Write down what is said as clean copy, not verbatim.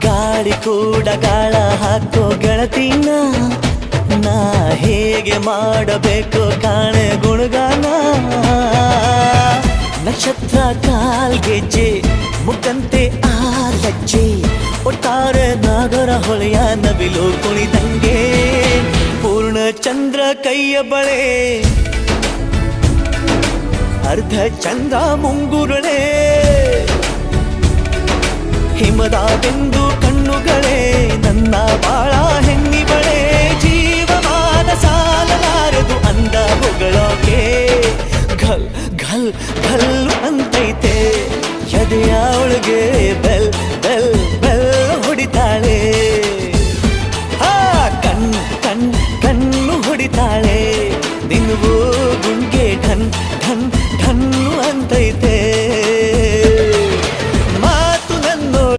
ಗಾಳಿ ಕೂಡ ಗಾಳ ಹಾಕೋ ಗೆಳತಿನ ನಾ ಹೇಗೆ ಮಾಡಬೇಕು ಕಾಣೆ ಗುಣಗಾನ ನಕ್ಷತ್ರ ಕಾಲ್ಗೆಜ್ಜೆ ಮುಖಂತೆ ಆಲಜ್ಜೆ ಒಟ್ಟಾರೆ ನಾಗರ ಹೊಳೆಯ ನವಿಲು ಕುಣಿದಂಗೆ ಪೂರ್ಣ ಚಂದ್ರ ಕೈಯ ಬಳೆ ಅರ್ಧ ಚಂದ್ರ ಮುಂಗುರುಳೆ ಹಿಮದ ಬಿಂದು ಕಣ್ಣುಗಳೇ ನನ್ನ ಬಾಳ ಹೆಣ್ಣಿಬಳೆ ಜೀವಮಾನ ಸಾಲಲಾರದು ಅಂದ ಹೊಗಳೋಕೆ ಘಲ್ ಘಲ್ ಘಲ್ ಅಂತೈತೆ ಎದೆಯ ಒಳಗೆ